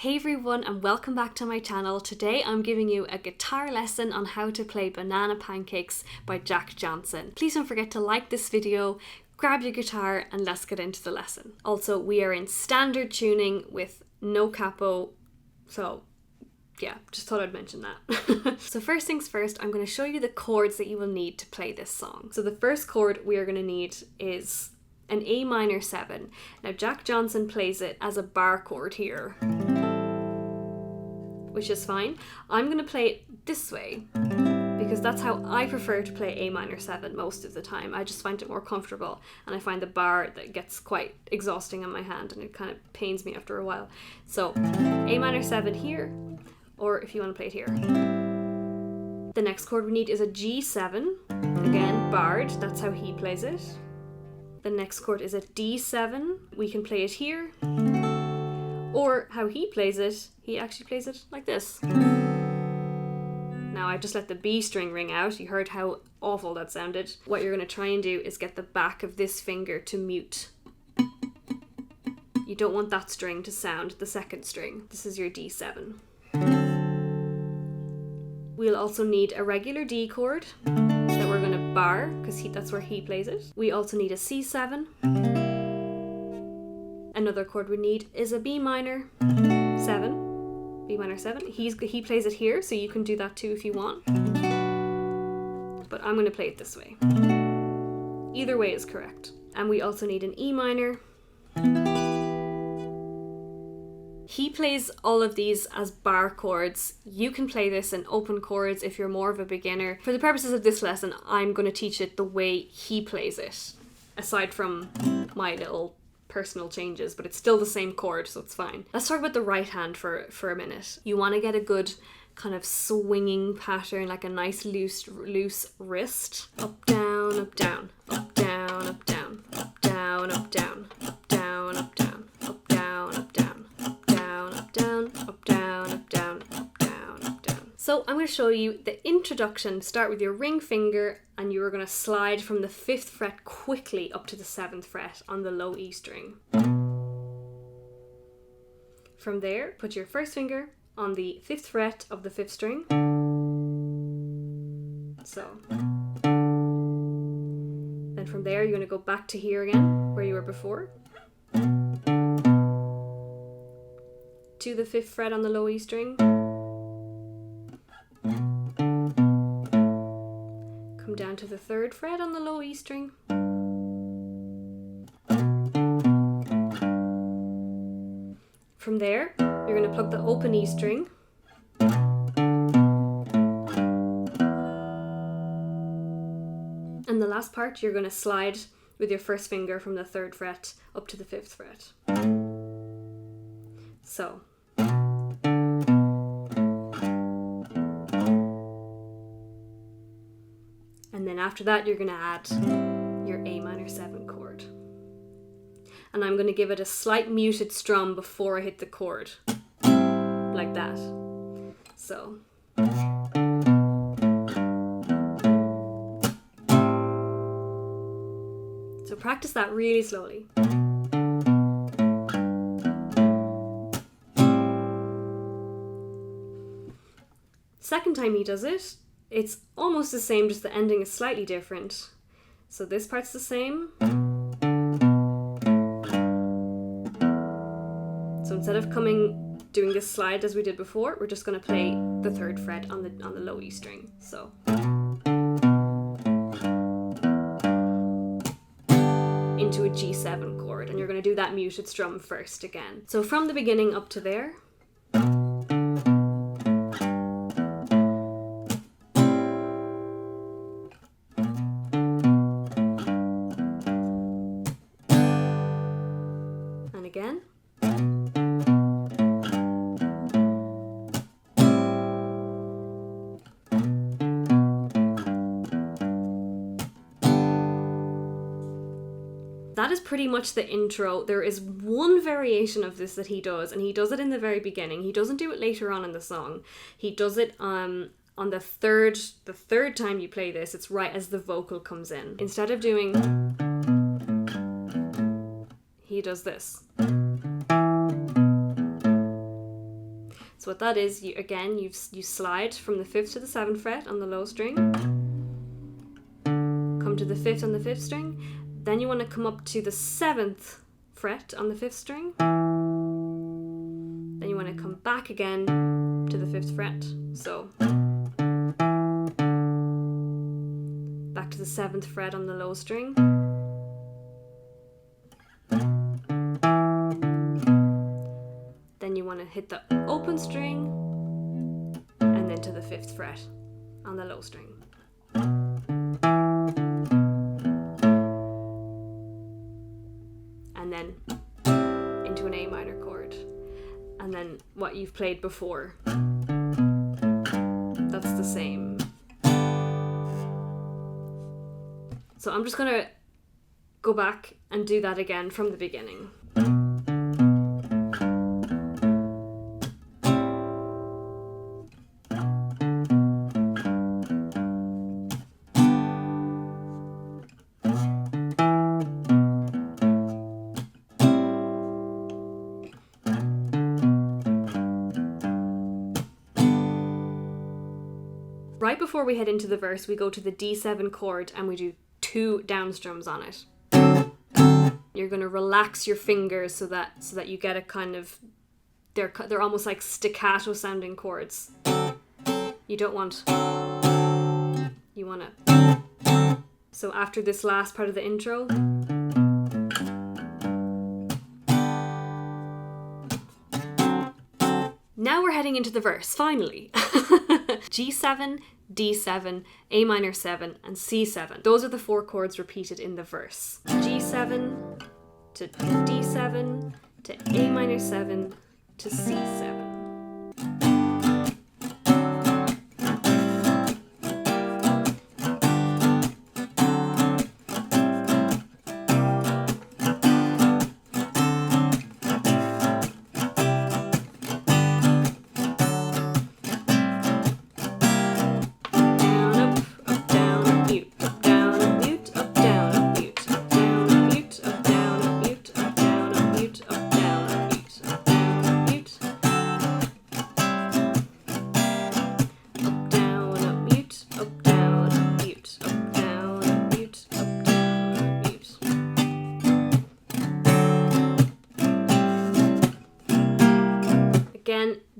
Hey everyone and welcome back to my channel. Today I'm giving you a guitar lesson on how to play Banana Pancakes by Jack Johnson. Please don't forget to like this video, grab your guitar and let's get into the lesson. Also, we are in standard tuning with no capo, so yeah, just thought I'd mention that. So first things first, I'm going to show you the chords that you will need to play this song. So the first chord we are going to need is an A minor 7. Now Jack Johnson plays it as a bar chord here, which is fine. I'm going to play it this way because that's how I prefer to play A minor 7 most of the time. I just find it more comfortable, and I find the bar that gets quite exhausting on my hand and it kind of pains me after a while. So A minor 7 here, or if you want to play it here. The next chord we need is a G7, again barred, that's how he plays it. The next chord is a D7, we can play it here, or how he plays it, he actually plays it like this. Now I just let the B string ring out, you heard how awful that sounded. What you're going to try and do is get the back of this finger to mute. You don't want that string to sound the second string. This is your D7. We'll also need a regular D chord that we're going to bar because that's where he plays it. We also need a C7. Another chord we need is a B minor 7. B minor 7. He plays it here, so you can do that too if you want. But I'm going to play it this way. Either way is correct. And we also need an E minor. He plays all of these as bar chords. You can play this in open chords if you're more of a beginner. For the purposes of this lesson, I'm going to teach it the way he plays it, aside from my little personal changes, but it's still the same chord, so it's fine. Let's talk about the right hand for a minute. You want to get a good kind of swinging pattern, like a nice loose wrist. Up, down, up, down, up, down, up, down, up, down, up, down, up, down, up, down, up, down, up, down, up, down, up, down, up, down, up, down, up, down, up, down. So I'm going to show you the introduction. Start with your ring finger and you are going to slide from the 5th fret quickly up to the 7th fret on the low E string. From there, put your first finger on the 5th fret of the 5th string. So. Then from there, you're going to go back to here again, where you were before. To the 5th fret on the low E string. Come down to the 3rd fret on the low E string. From there, you're going to plug the open E string. And the last part, you're going to slide with your first finger from the 3rd fret up to the 5th fret. So. And then after that, you're going to add your A minor 7 chord. And I'm going to give it a slight muted strum before I hit the chord. Like that. So. So practice that really slowly. Second time he does it, it's almost the same, just the ending is slightly different. So this part's the same. So instead of doing this slide as we did before, we're just going to play the 3rd fret on the low E string. So into a G7 chord, and you're going to do that muted strum first again. So from the beginning up to there. And again. That is pretty much the intro. There is one variation of this that he does, and he does it in the very beginning. He doesn't do it later on in the song. He does it on the third time you play this. It's right as the vocal comes in. Instead of doing, he does this. So what that is, you slide from the 5th to the 7th fret on the low string, come to the 5th on the 5th string, then you want to come up to the 7th fret on the 5th string, then you want to come back again to the 5th fret, so back to the 7th fret on the low string, then you want to hit the open string and then to the 5th fret on the low string. And then into an A minor chord. And then what you've played before, that's the same. So I'm just gonna go back and do that again from the beginning. Right before we head into the verse, we go to the D7 chord and we do 2 down strums on it. You're going to relax your fingers so that you get a kind of, they're almost like staccato sounding chords. You don't want, you want to. So after this last part of the intro, now we're heading into the verse, finally. G7, D7, A minor 7, and C7. Those are the 4 chords repeated in the verse. G7 to D7 to A minor 7 to C7.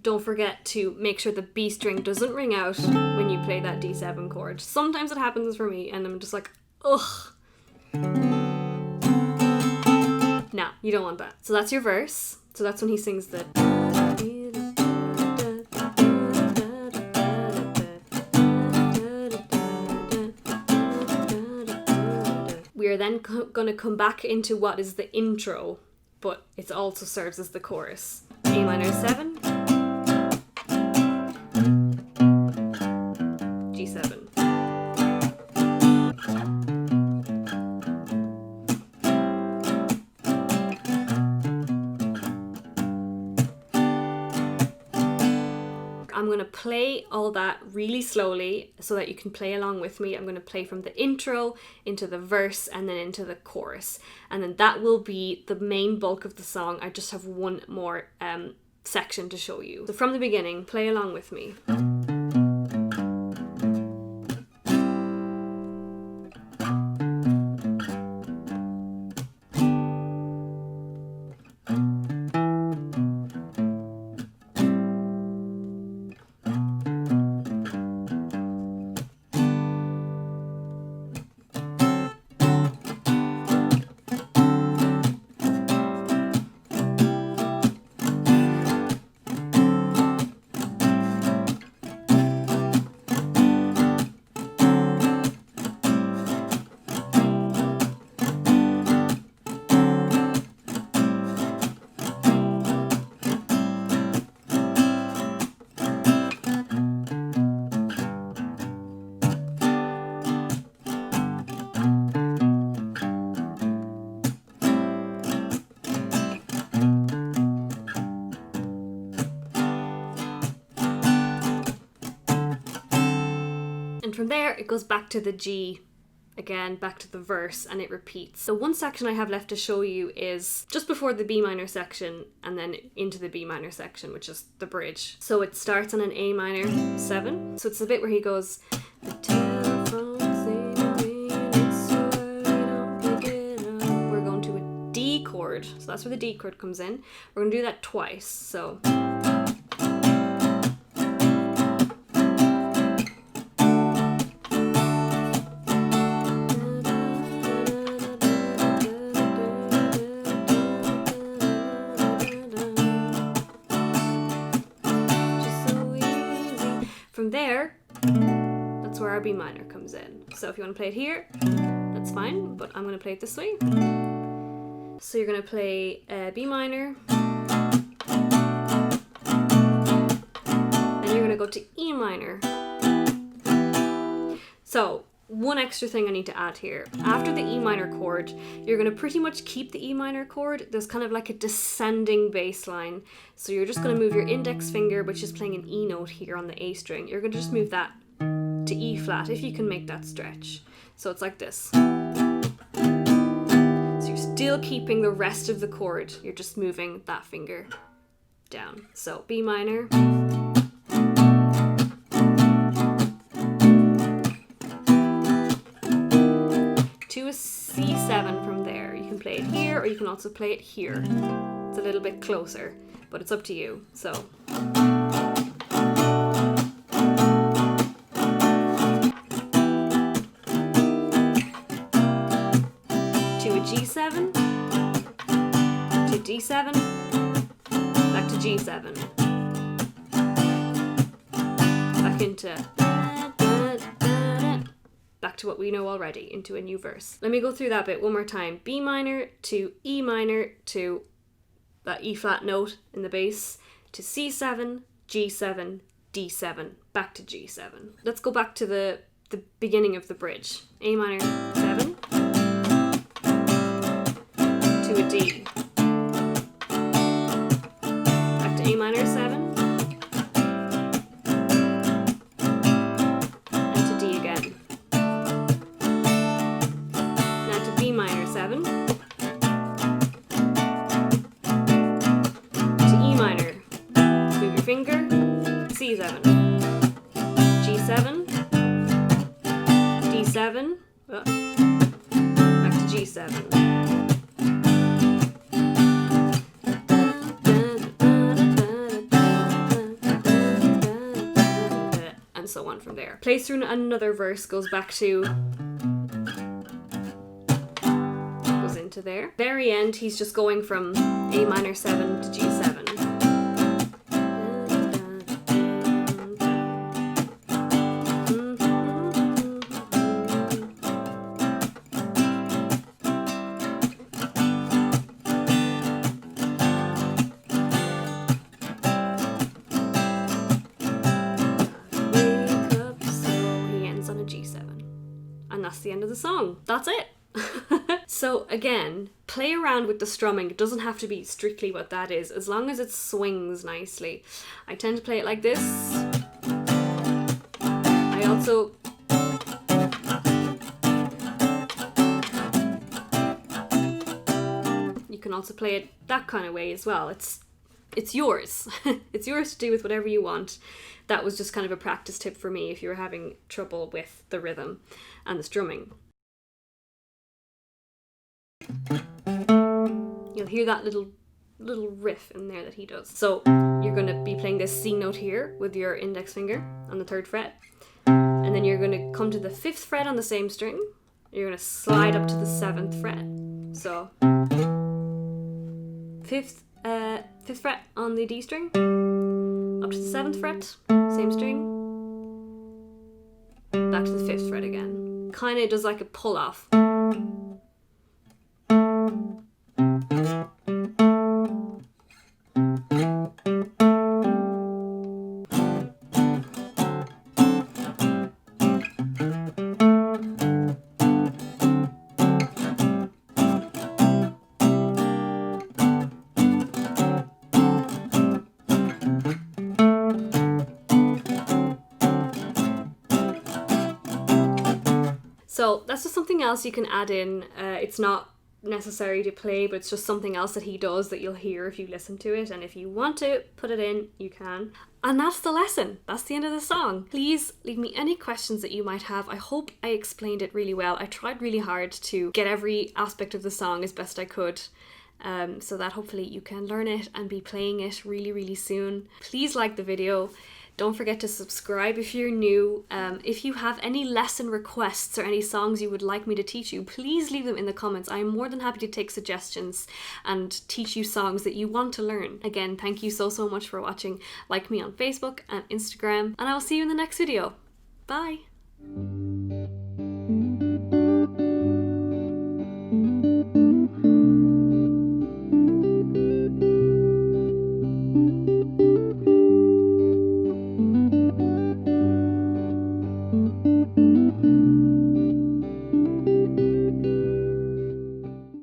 Don't forget to make sure the B string doesn't ring out when you play that D7 chord. Sometimes it happens for me and I'm just like, ugh. Nah, you don't want that. So that's your verse. So that's when he sings the... We are then going to come back into what is the intro, but it also serves as the chorus. A minor 7, G7. I'm going to play all that really slowly so that you can play along with me. I'm going to play from the intro into the verse and then into the chorus. And then that will be the main bulk of the song. I just have one more section to show you. So from the beginning, play along with me. And from there, it goes back to the G again back to the verse, and it repeats. So one section I have left to show you is just before the B minor section and then into the B minor section, which is the bridge. So it starts on an A minor 7. So it's the bit where he goes, the telephone's ringing, it's so early, don't pick it up. We're going to a D chord. So that's where the D chord comes in. We're going to do that twice. So from there, that's where our B minor comes in. So if you want to play it here, that's fine, but I'm going to play it this way. So you're going to play B minor, and you're going to go to E minor. So one extra thing I need to add here. After the E minor chord, you're going to pretty much keep the E minor chord. There's kind of like a descending bass line. So you're just going to move your index finger, which is playing an E note here on the A string. You're going to just move that to E flat, if you can make that stretch. So it's like this. So you're still keeping the rest of the chord. You're just moving that finger down. So B minor. To a C7 from there. You can play it here, or you can also play it here. It's a little bit closer, but it's up to you. So to a G7, to D7, back to G7, back into back to what we know already, into a new verse. Let me go through that bit one more time. B minor to E minor to that E flat note in the bass, to C7, G7, D7, back to G7. Let's go back to the beginning of the bridge. A minor 7 to a D. Back to A minor 7. Minor 7 to E minor. Move your finger. C7, G7, D7, back to G7. And so on from there. Plays through another verse, goes back to into there. Very end, he's just going from A minor 7 to G7. Wake up, so he ends on a G7. And that's the end of the song. That's it. So again, play around with the strumming. It doesn't have to be strictly what that is, as long as it swings nicely. I tend to play it like this. I also you can also play it that kind of way as well. It's yours. It's yours to do with whatever you want. That was just kind of a practice tip for me if you were having trouble with the rhythm and the strumming. You'll hear that little riff in there that he does. So you're going to be playing this C note here with your index finger on the 3rd fret, and then you're going to come to the 5th fret on the same string. You're going to slide up to the 7th fret. So 5th fret on the D string, up to the 7th fret, same string, back to the 5th fret again. Kind of does like a pull off. So that's just something else you can add in. It's not necessary to play, but it's just something else that he does that you'll hear if you listen to it, and if you want to put it in, you can. And that's the lesson. That's the end of the song. Please leave me any questions that you might have. I hope I explained it really well. I tried really hard to get every aspect of the song as best I could, so that hopefully you can learn it and be playing it really, really soon. Please like the video. Don't forget to subscribe if you're new. If you have any lesson requests or any songs you would like me to teach you, please leave them in the comments. I am more than happy to take suggestions and teach you songs that you want to learn. Again, thank you so much for watching. Like me on Facebook and Instagram, and I will see you in the next video. Bye!